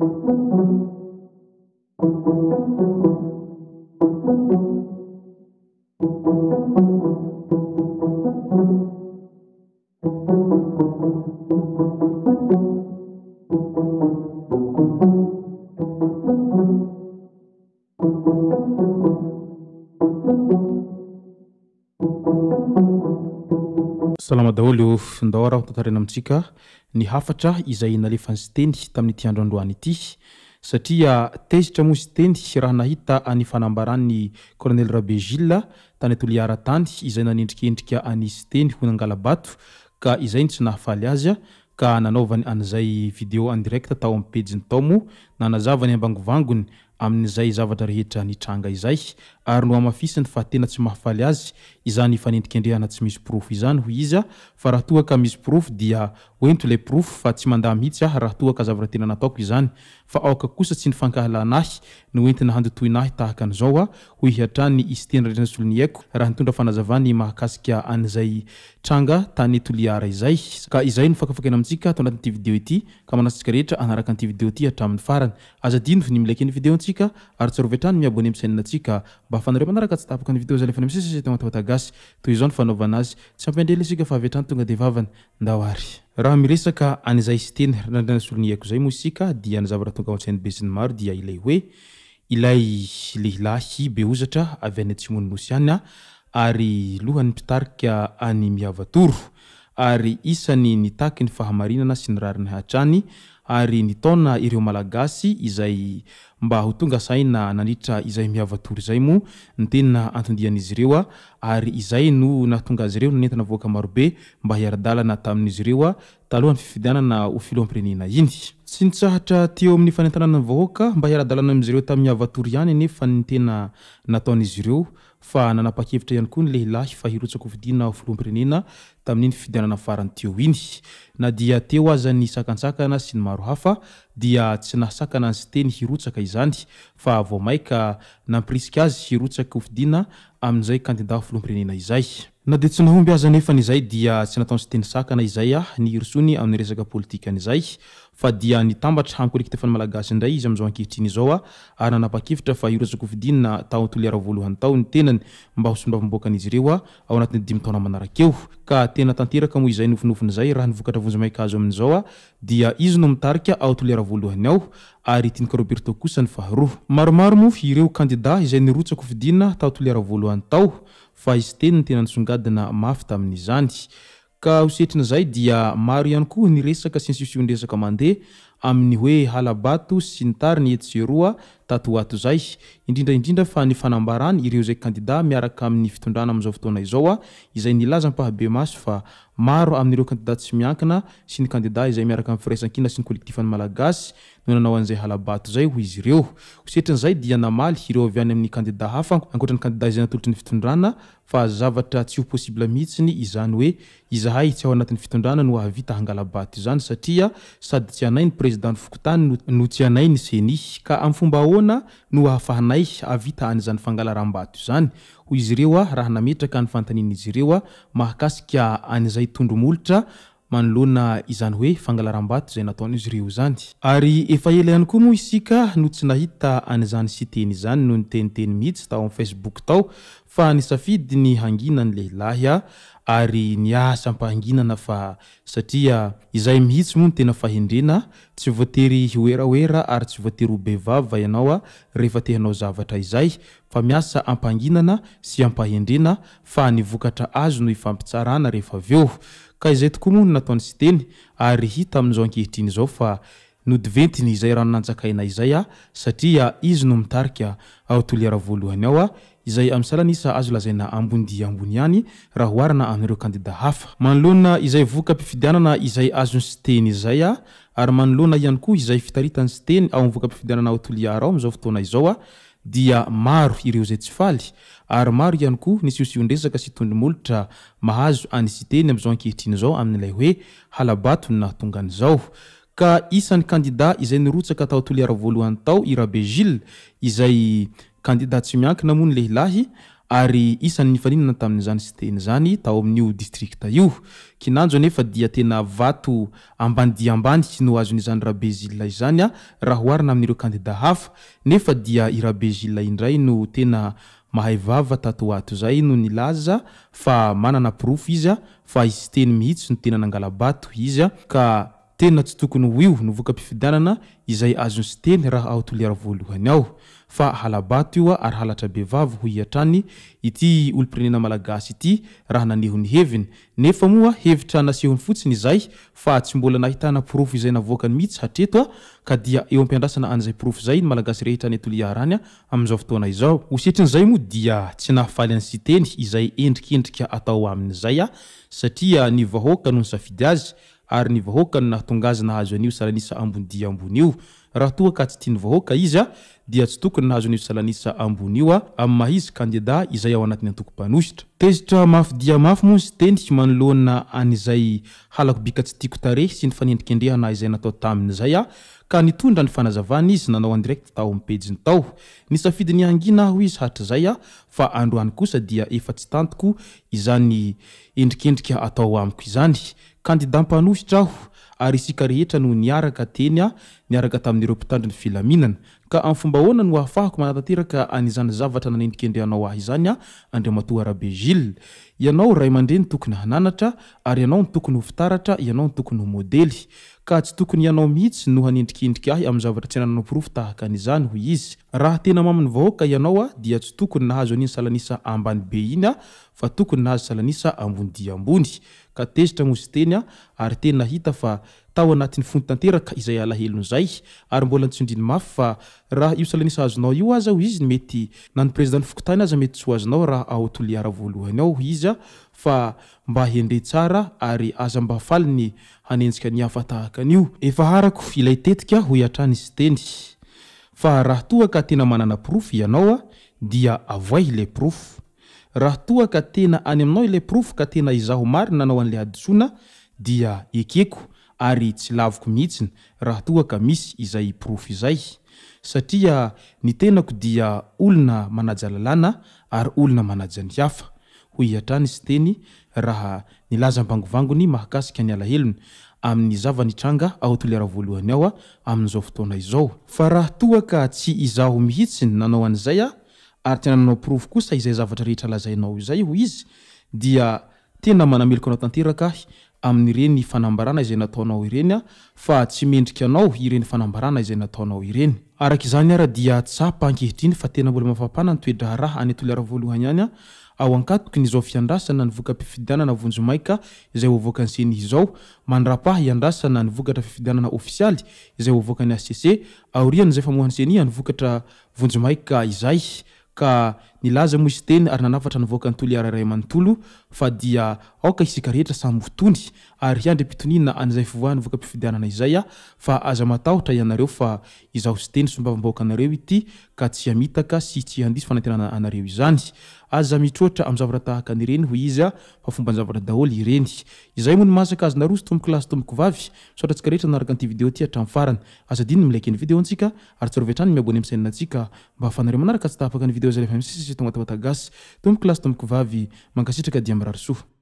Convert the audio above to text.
Salama daholo ndao raha tantarena amintsika ny hafatra izay nalefa ny Siteny tamin'ity andro androany ity satria Tezitra moa Siteny raha nahita any fanambarany Colonel Rabe Jules tany Toliara-tany izay nanendrikendrika any Siteny ho nangala-bato ka izay tsy nahafaly azy ka nanaovany an'izay video en direct tao amin'ny pejiny tao mo nanazavany ambangovangony amin'izay zavatra rehetra nitranga izay ary no amafisiny fa tena tsy mahafaly azy izany fanendrikendrehana tsy misy proof izany hoy izy fa raha toa ka misy proof dia went le proof fa tsy mandà mihitsy raha toa ka zavatra tena nataoko izany fa aoka kosa tsy nifankahalanahy no entina handotoinahy tahaka an'izao hoy hiatrany Siteny Randrianasoloniaiko raha nitondra fanazavany mahakasika an'izay tranga tany Toliara izay ka izay no fakafakena amintsika atao anatin'ity video ity ka manasitsika rehetra anaraka an'ity video ity hatramin'ny farany aza dino ny milaiky ny video antsika ary tsy rovetrany miabone amin'ny chaîne antsika mba afanareo manaraka tsy tapaka ny video zay lefa misy tena WATAWATA GASY toy izao ny fanaovana azy tsy ampendrely isika fa avetrany tonga de vavany ndawary raha miresaka an'izay Siteny Randrianasoloniaiko zay moa isika dia ny zavatra tonga ao-tsainy be sy ny maro dia ilay hoe ilay lehilahy be ozatra avy any Atsimonosy any ary lohany mpitarika any Miavatoro ary isany nitaky ny fahamarinana sy ny rariny hatrany ary nitaona ireo malagasy izay mba ho tonga saina nanitra izay Miavatoro izay mo ny tena antondian'izy ireo ary izay no nahatonga azy ireo nentina voaka marobe mba hiara-dalana tamin'izy ireo talohan'ny fifidianana ho filoham-pirenena iny tsy nitsahatra teo amin'ny fanentanana ny vahoaka mba hiara-dalana amin'izy ireo tamin'ny Miavatoro ihany nefa ny tena nataon'izy ireo fa nanapa-kevitra ihany koa ny lehilahy fa hirotsaka ho fidiana ho filoham-pirenena tamin'iny fifidianana farany teo iny na dia teo aza ny sakantsakana sy ny maro hafa dia tsy nahasakana ny Siteny hirotsaka izany fa vao maika nampirisika azy hirotsaka ho fidiana amin'izay kandida ho filoham-pirenena izay na dia tsy nahomby aza nefa n'izay dia tsy nataony Siteny sakana izay ny hirsony amin'ny resaka politika an'izay fa dia nitambatra hankolekitefan'ny malagasy indray izy amin'izao ankehitriny izao ary nanapa-kevitra fa hirotsaka ho fidiana tao Toliara voalohany tao ny tenany mba ho sondravim-boakan'izy ireo ao anatin'ny 5 taona manarakeo ka tena tanteraka moa izay nofinofin''izay raha nivokatra vonjy-maika azo amin'izao dia izy no mitarika ao Toliara voalohany ao ary tinika Roberto kosa ny faharoa maromaro moa ireo kandida izay nirotsaka ho fidiana tao Toliara voalohany tao fa izy teny ny tena nisongadina mafy tamin'izany ka hosetrina dia maro ihany koa niresaka sy nisiosiondresaka mandeha amin'ny hoe halabato sy ny tariny etseroa tato ato zay indrindra fa ny fanambarany ireo zay kandida miaraka amin'ny fitondrana amin'izao fotoana izao izay nilaza mpahabe maso fa maro amin'ireo kandida tsy miankina sy ny kandida izay miaraka amin'ny firaisan-kina sy ny kolektifan'ny malagasy no nanao an'izay halabato zay hoy izy ireo hosetrina dia namaly ireo avy any amin'ny kandida hafa ankoatra ny kandida izay natolotry ny fitondrana fa zavatra tsy ho possible mihitsiny izany hoe izahay tsy ao anatin'ny fitondrana no ahavita hangalabato izany satria sady tsy anay ny president fokotany no tsy anay ny Seny ka amin'ny fomba ahoana no ahafahanay avita an'izany fangalaram-bato izany hoy izy ireo raha nametraka ny fantanian'izy ireo mahakasika an'izay tondromolotra manoloana izany hoe fangalaram-bato izay nataon'izy ireo zany ary efa ela ihany koa moa isika no tsy nahita an'izany Siteny izany no niteniteny mihitsy tao amin'ny Facebook tao fa nisafidy ny hangina ny lehilahy ary niasa ampahanginana fa satria izay mihitsy moa ny tena fahendrena tsy voatery hoerahoera ary tsy voatery ho bevava ianao rehefa te hanao zavatra izay fa miasa ampahanginana sy ampahendrena fa ny vokatra azo no ifampitsarana rehefa aveo ka izay tokoa moa no nataony Siteny ary hita amin'izao ankehitriny izao fa nodiventiny izay rano nanjakaina izay satria izy no mitarika ao Toliara voalohany ao izay amin'ny salanisa azo lazaina ambony ihany raha hoarina amin'ireo kandida hafa manoloana izay voka-pifidianana izay azony Siteny izay ary manoloana ihany koa izay fitaritany Siteny ao amin'ny voka-pifidianana ao Toliara ao amin'izao fotoana izao dia maro ireo zay tsy faly ary maro ihany koa nisiosiondresaka sy tondromolotra mahazo any Siteny amin'izao ankehitriny izao amin'ilay hoe halabato na tonga an'izao ka isan'ny kandida izay nirotsaka tao Toliara voalohany tao Rabe Jules izay kandida tsy miankina moa ny lehilahy ary isan'ny nifaninana tamin'izany Siteny zany tao amin'io districta io. Kinanjo nefa dia tena vato ambany dia ambany no azon'izany Rabe izany raha oharina amin'ireo kandida hafa, nefa dia i Rabe indray no tena mahay vava tato ato zay no nilaza fa manana proof izy fa izy Siteny mihitsy no tena nangala-bato izy ka tena tsy tokony ho io no voka-pifidianana izay azony Siteny raha ao toliara voalohany ao. Fa halabato io ary halatra be vava ho iatrany ity olom-pirenena malagasy ity raha nanehony heviny, nefa moa hevitra nasehony fotsiny izay fa tsy mbola nahitana proof izay navoakany mihitsy hatreto ka dia eo ampiandrasana an'izay proof izay ny malagasy rehetra ny toliarany amin'izao fotoana izao. Hositrin'izay moa dia tsy nahafaly an'ny Siteny izay endrikendrika atao amin'izay satria ny vahoaka no nisafidy azy ary ny vahoaka no nahatonga azy nahazo an'io salanisa ambony dia ambony io. Raha toa ka tsy tiany vahoaka izy dia tsy tokony nahazo an'io salanisa ambony io amin'ny mahizy kandida izay ao anatin'ny antoko-panositra. Tezitra mafy dia mafy moa ny Siteny manoloana an'izay halako bika tsy tiako tare sy ny fanendrikendrehana izay natao tamin'izay ka nitondra ny fanazavana izy nanao en direct tao amin'ny pejiny tao. Nisafidy ny angina ho izy hatrizay fa androany kosa dia efa tsy tantoko izany endrikendrika atao amiko izany. Kandidam-panositra aho ary isika rehetra no niaraka teny niaraka tamin'ireo mpitandro ny filaminana ka amin'ny fomba ahoana no ahafahako manatanteraka an'izany zavatra nanendrikendrehanao ahy izany Andriamatoa Rabe Jules. Ianao ray aman-dreny tokony hananatra ary ianao ny tokony ho fitaratra, ianao ny tokony ho modely ka tsy tokony ianao mihitsy no hanendrikendrika ahy amin'ny zavatra tsy nanao proof tahaka an'izany hoy izy. Raha tena maminy vahoaka ianao dia tsy tokony nahazo an'iny salanisa ambany be iny fa tokony nahazo salanisa ambony dia ambony. Ka tezitra moa Siteny ary tena hita fa tao anatin'ny fony tanteraka izay alahelony zay ary mbola nitsondriny mafy fa raha io salanisa azonao io aza izy mety na ny president fokotany aza mety tsy azonao raha ao toliara voalohany ao izy fa mba hendre tsara ary aza mba faly ny hanenjika ny hafa tahaka an'io. Efa harako ilay tetika ho iatrany Siteny fa raha toa ka tena manana proof ianao dia avoay ilay proof. Raha toa ka tena any aminao ilay proof ka tena izaho marina nanao an'ilay adisona dia ekeko ary tsy lavoko mihitsiny raha toa ka misy izay proof izay satria ny tenako dia olona manaja lalàna ary olona manaja ny hafa. Ho iatrany Siteny raha nilaza ambangovangony mahakasika ny alahelony amin'ny zavanitranga ao toliara voalohany ao amin'izao fotoana izao. Fa raha toa ka tsy izaho mihitsiny nanao an'izay ary tena nanao proof kosa izay zavatra rehetra lazainao izay ho izy dia tena manameloko anao tanteraka amin'ireny fanambarana izay nataonao ireny fa tsy mendrika anao ireny fanambarana izay nataonao ireny. Araka izany ara dia tsapa ankehitriny fa tena mbola mafapana ny toedra raha any toliara voalohany any ao ankatoky n'izao fiandrasana ny voka-pifidianana vonjomaika izay hovoaka ny Seny izao mandrapaha iandrasana ny vokatra fifidianana ofisialy izay hovoaka ny ACC aoriana izay famohan'ny Seny ny vokatra vonjomaika izay ka nilaza moa Siteny ary nanafatra nivoaka ny toliara ray manontolo fa dia aoka isika rehetra samy fotony ary hiandre-pitonina an'izay fivoahany voka-pifidianana izay fa aza matahotra ianareo fa izaho Siteny sombavambahoaka anareo ity ka tsy hamitaka sy tsy handisy fanantenana anareo izany. Aza mitroatra amin'ny zavatra tahaka an'ireny hoy izy fa fomba zavatra daholo ireny. Izay moa ny masaka azy naroso tomboko lasy tomboko vavy sotratsika rehetra naraka an'ity video ity hatramin'ny farany. Aza diny milaiky ny video antsika ary tsara vetrany miabone amin'ny chaîne antsika mba ahafanareo manaraka tsy tahapaka ny video zay rehefa misy tonga WATAWATA GASY tomboko lasy tomboko vavy mankasitraka dia mirary soa.